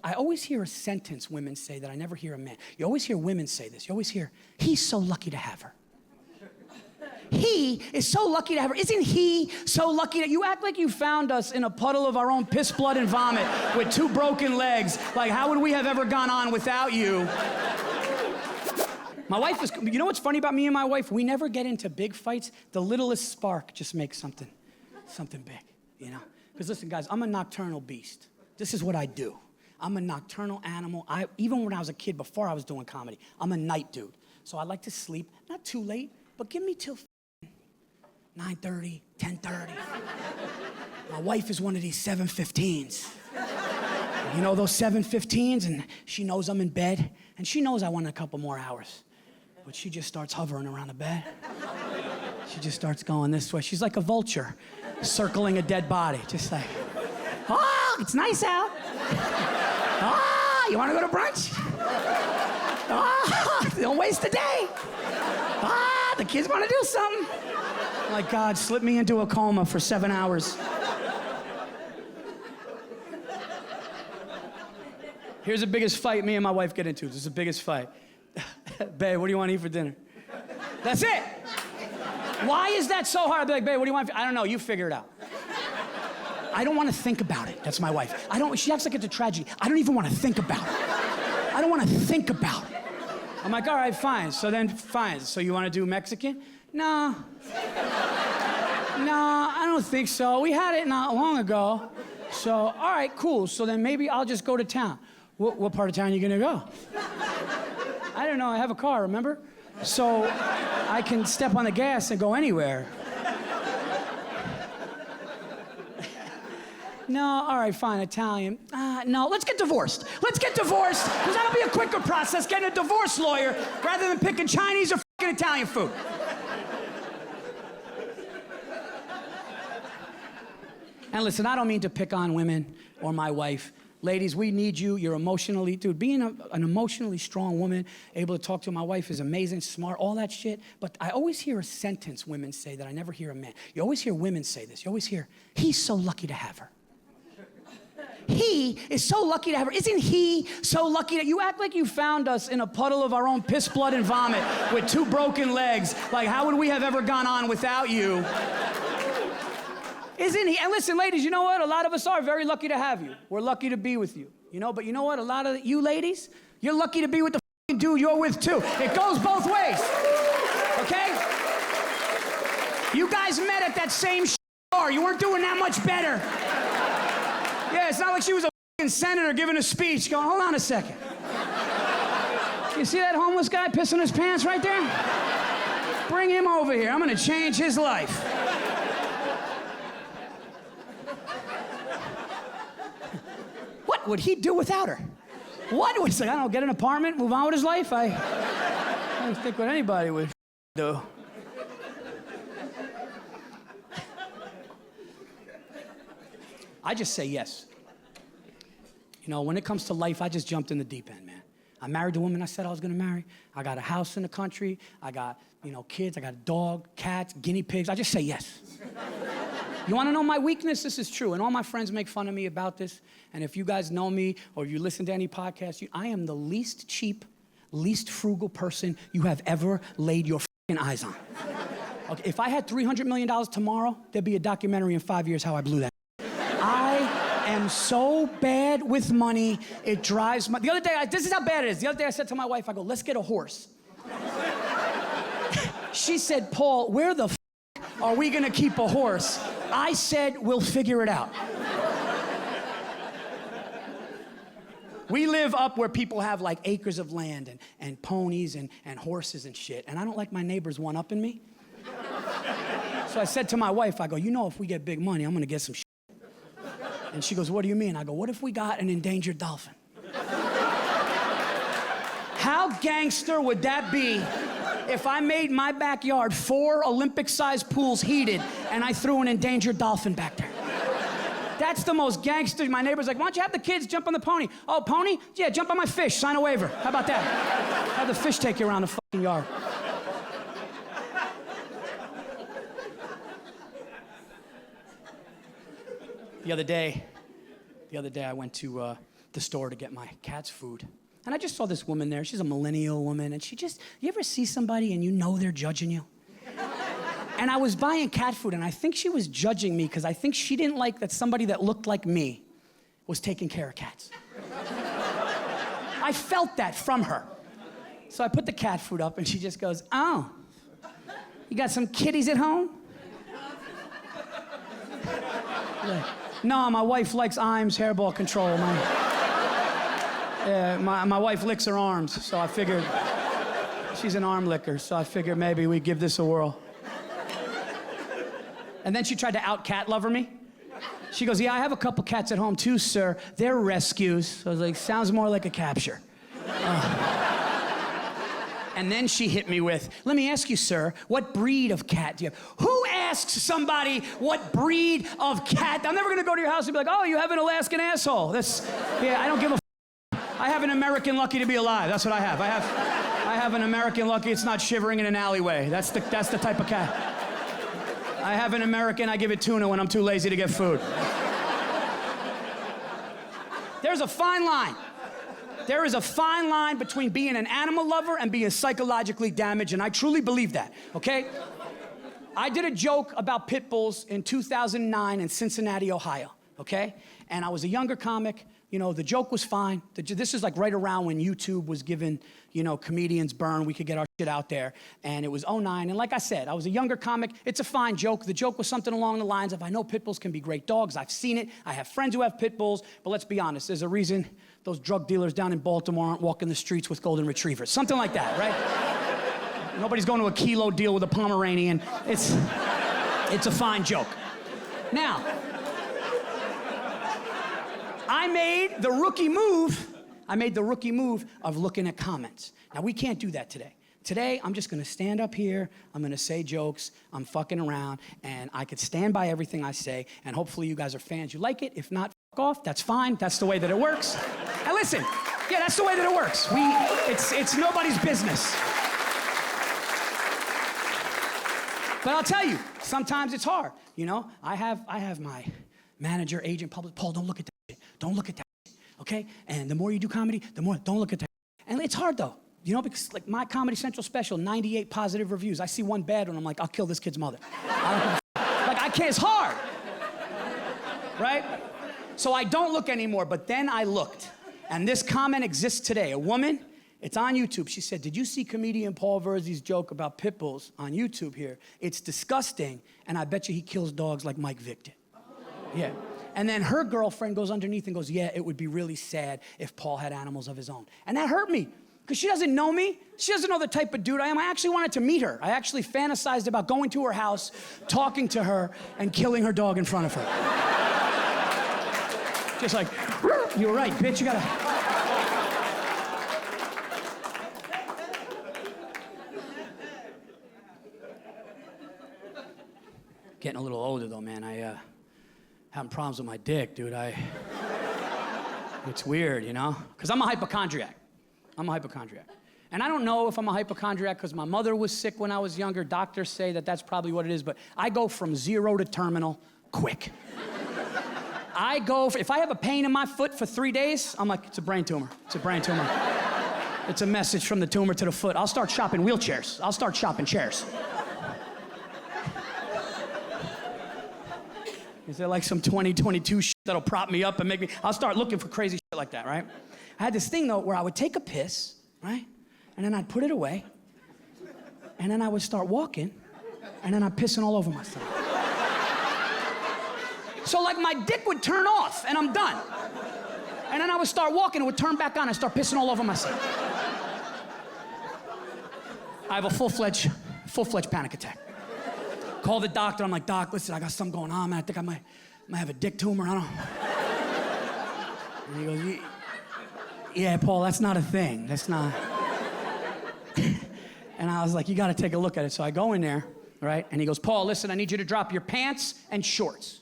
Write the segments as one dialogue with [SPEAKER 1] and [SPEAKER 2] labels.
[SPEAKER 1] I always hear a sentence women say that I never hear a man. You always hear women say this. You always hear, he's so lucky to have her. He is so lucky to have her. Isn't he so lucky that you act like you found us in a puddle of our own piss, blood, and vomit with 2 broken legs? Like, how would we have ever gone on without you? My wife is, you know what's funny about me and my wife? We never get into big fights. The littlest spark just makes something big, you know? Because listen, guys, I'm a nocturnal beast. This is what I do. I'm a nocturnal animal. Even when I was a kid, before I was doing comedy, I'm a night dude. So I like to sleep, not too late, but give me till 9:30, 10:30. My wife is one of these 7:15s. You know those 7:15s, and she knows I'm in bed, and she knows I want a couple more hours. But she just starts hovering around the bed. She just starts going this way. She's like a vulture circling a dead body, just like, oh, it's nice out. Oh, you want to go to brunch? Oh, don't waste the day. Ah, the kids want to do something. I'm like, God, slip me into a coma for 7 hours. Here's the biggest fight me and my wife get into. This is the biggest fight. Babe, what do you want to eat for dinner? That's it. Why is that so hard? I'd be like, babe, what do you want? I don't know. You figure it out. I don't want to think about it. That's my wife. She acts like it's a tragedy. I don't even want to think about it. I don't want to think about it. I'm like, all right, fine. So then, fine. So you want to do Mexican? No. No, I don't think so. We had it not long ago. So, all right, cool. So then maybe I'll just go to town. What part of town are you gonna go? I don't know, I have a car, remember? So I can step on the gas and go anywhere. No, all right, fine, Italian. No, let's get divorced. Let's get divorced, because that'll be a quicker process, getting a divorce lawyer, rather than picking Chinese or fucking Italian food. And listen, I don't mean to pick on women or my wife. Ladies, we need you. You're emotionally, dude, being an emotionally strong woman, able to talk to my wife is amazing, smart, all that shit. But I always hear a sentence women say that I never hear a man. You always hear women say this. You always hear, he's so lucky to have her. He is so lucky to have her. Isn't he so lucky that you act like you found us in a puddle of our own piss, blood, and vomit with 2 broken legs? Like, how would we have ever gone on without you? Isn't he? And listen, ladies, you know what? A lot of us are very lucky to have you. We're lucky to be with you. You know, but you know what? A lot of you ladies, you're lucky to be with the f***ing dude you're with too. It goes both ways. Okay? You guys met at that same bar. You weren't doing that much better. Yeah, it's not like she was a f***ing senator giving a speech going, hold on a second. You see that homeless guy pissing his pants right there? Bring him over here. I'm gonna change his life. What would he do without her? What would he say? I don't know, get an apartment, move on with his life? I don't think what anybody would do. I just say yes. You know, when it comes to life, I just jumped in the deep end, man. I married the woman I said I was gonna marry. I got a house in the country. I got, you know, kids. I got a dog, cats, guinea pigs. I just say yes. You wanna know my weakness? This is true, and all my friends make fun of me about this, and if you guys know me, or you listen to any podcast, I am the least cheap, least frugal person you have ever laid your f***ing eyes on. Okay, if I had $300 million tomorrow, there'd be a documentary in 5 years how I blew that. I am so bad with money, it drives my... The other day, this is how bad it is. The other day I said to my wife, I go, let's get a horse. She said, Paul, where the f*** are we gonna keep a horse? I said, we'll figure it out. We live up where people have like acres of land and ponies and horses and shit, and I don't like my neighbors one-upping me. So I said to my wife, I go, you know, if we get big money, I'm gonna get some shit. And she goes, what do you mean? I go, what if we got an endangered dolphin? How gangster would that be if I made my backyard 4 Olympic-sized pools heated and I threw an endangered dolphin back there? That's the most gangster. My neighbor's like, why don't you have the kids jump on the pony? Oh, pony? Yeah, jump on my fish, sign a waiver. How about that? Have the fish take you around the fucking yard. The other day I went to the store to get my cat's food. And I just saw this woman there. She's a millennial woman, and you ever see somebody and you know they're judging you? And I was buying cat food, and I think she was judging me because I think she didn't like that somebody that looked like me was taking care of cats. I felt that from her. So I put the cat food up, and she just goes, "Oh, you got some kitties at home?" Like, no, my wife likes Iams hairball control. My wife licks her arms, so I figured she's an arm licker, so I figured maybe we'd give this a whirl. And then she tried to out-cat lover me. She goes, "Yeah, I have a couple cats at home too, sir. They're rescues." So I was like, sounds more like a capture. And then she hit me with, "Let me ask you, sir, what breed of cat do you have?" Who asks somebody what breed of cat? I'm never gonna go to your house and be like, "Oh, you have an Alaskan asshole." I don't give a I have an American lucky to be alive. That's what I have. I have an American lucky it's not shivering in an alleyway. That's the type of cat. I have an American, I give it tuna when I'm too lazy to get food. There's a fine line. There is a fine line between being an animal lover and being psychologically damaged, and I truly believe that, okay? I did a joke about pit bulls in 2009 in Cincinnati, Ohio, okay? And I was a younger comic. You know, the joke was fine. This is like right around when YouTube was giving, you know, comedians burn. We could get our shit out there. And it was '09. And like I said, I was a younger comic. It's a fine joke. The joke was something along the lines of, I know pit bulls can be great dogs. I've seen it. I have friends who have pit bulls. But let's be honest. There's a reason those drug dealers down in Baltimore aren't walking the streets with golden retrievers. Something like that, right? Nobody's going to a kilo deal with a Pomeranian. It's a fine joke. Now, I made the rookie move of looking at comments. Now, we can't do that today. Today, I'm just gonna stand up here, I'm gonna say jokes, I'm fucking around, and I could stand by everything I say, and hopefully you guys are fans. You like it? If not, fuck off, that's fine. That's the way that it works. And listen, yeah, that's the way that it works. It's nobody's business. But I'll tell you, sometimes it's hard, you know? I have my manager, agent, public, Paul, don't look at that shit. Don't look at that shit, okay? And the more you do comedy, the more, don't look at that. And it's hard though, you know, because like my Comedy Central special, 98 positive reviews. I see one bad one, I'm like, I'll kill this kid's mother. Like I can't, it's hard, right? So I don't look anymore, but then I looked. And this comment exists today. A woman, it's on YouTube. She said, did you see comedian Paul Virzi's joke about pit bulls on YouTube here? It's disgusting, and I bet you he kills dogs like Mike Vick did. Yeah. And then her girlfriend goes underneath and goes, yeah, it would be really sad if Paul had animals of his own. And that hurt me, because she doesn't know me. She doesn't know the type of dude I am. I actually wanted to meet her. I actually fantasized about going to her house, talking to her, and killing her dog in front of her. Just like, you're right, bitch, you gotta... Getting a little older though, man. Having problems with my dick, dude. It's weird, you know? Because I'm a hypochondriac. I'm a hypochondriac. And I don't know if I'm a hypochondriac because my mother was sick when I was younger. Doctors say that that's probably what it is, but I go from 0 to terminal quick. If I have a pain in my foot for 3 days, I'm like, it's a brain tumor. It's a brain tumor. It's a message from the tumor to the foot. I'll start shopping wheelchairs. I'll start shopping chairs. Is there like some 2022 shit that'll prop me up and make me... I'll start looking for crazy shit like that, right? I had this thing, though, where I would take a piss, right? And then I'd put it away. And then I would start walking. And then I'm pissing all over myself. So, like, my dick would turn off, and I'm done. And then I would start walking, it would turn back on, and start pissing all over myself. I have a full-fledged panic attack. Call the doctor. I'm like, Doc, listen, I got something going on, man. I think I might have a dick tumor. I don't know. And he goes, yeah, Paul, that's not a thing. That's not. And I was like, you got to take a look at it. So I go in there, right? And he goes, Paul, listen, I need you to drop your pants and shorts.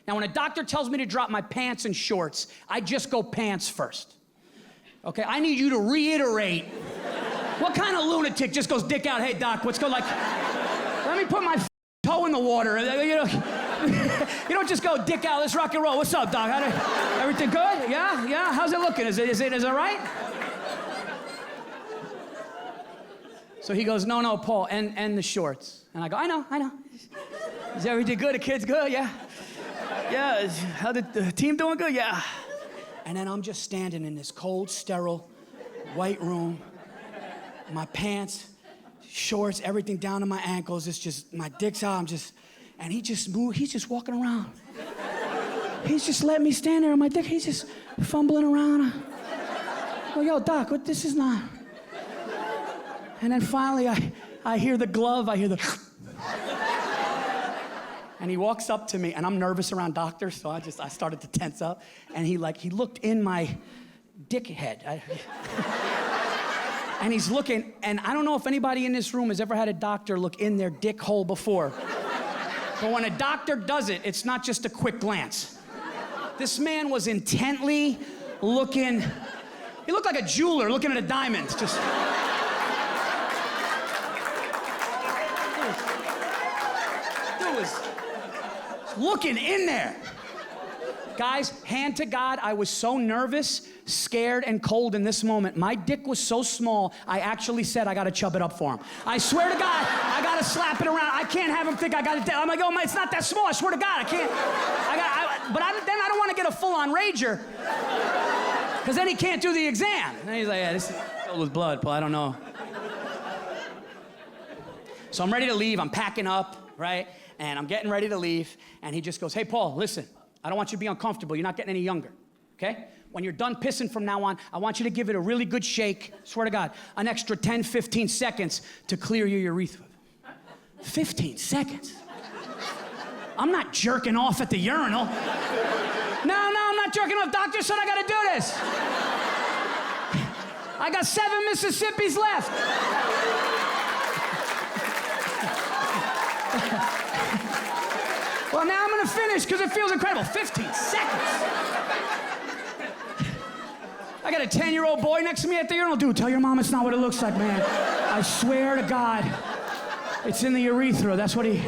[SPEAKER 1] Now, when a doctor tells me to drop my pants and shorts, I just go pants first. Okay, I need you to reiterate. What kind of lunatic just goes dick out? Hey, Doc, let's go like, let me put my toe in the water. You know, You don't just go, dick out, let's rock and roll. What's up, doc? Everything good? Yeah? Yeah? How's it looking? Is it right? So he goes, no, Paul, and the shorts. And I go, I know. Is everything good? The kid's good? Yeah. Yeah, how the team doing good? Yeah. And then I'm just standing in this cold, sterile, white room. My pants, shorts, everything down to my ankles. It's just, my dick's out. And he just moved. He's just walking around. He's just letting me stand there on my dick. He's just fumbling around. Oh, yo, doc, this is not. And then finally, I hear the glove. I hear the. And he walks up to me, and I'm nervous around doctors, so I started to tense up. And he looked in my dick head. And he's looking, and I don't know if anybody in this room has ever had a doctor look in their dick hole before. But when a doctor does it, it's not just a quick glance. This man was intently looking. He looked like a jeweler looking at a diamond. Just. Dude was looking in there. Guys, hand to God, I was so nervous, scared, and cold in this moment. My dick was so small, I actually said I gotta chub it up for him. I swear to God, I gotta slap it around. I can't have him think I got it. I'm like, oh, it's not that small. I swear to God, I can't. Then I don't want to get a full-on rager, because then he can't do the exam. And he's like, yeah, this is filled with blood, Paul. I don't know. So I'm ready to leave. I'm packing up, right? And I'm getting ready to leave. And he just goes, hey, Paul, listen. I don't want you to be uncomfortable. You're not getting any younger, okay? When you're done pissing from now on, I want you to give it a really good shake, swear to God, an extra 10, 15 seconds to clear your urethra. 15 seconds? I'm not jerking off at the urinal. No, I'm not jerking off. Doctor said I gotta do this. I got 7 Mississippis left. Well, now I'm gonna finish because it feels incredible. 15 seconds. I got a 10-year-old boy next to me at the urinal. Dude, tell your mom it's not what it looks like, man. I swear to God, it's in the urethra. That's what he...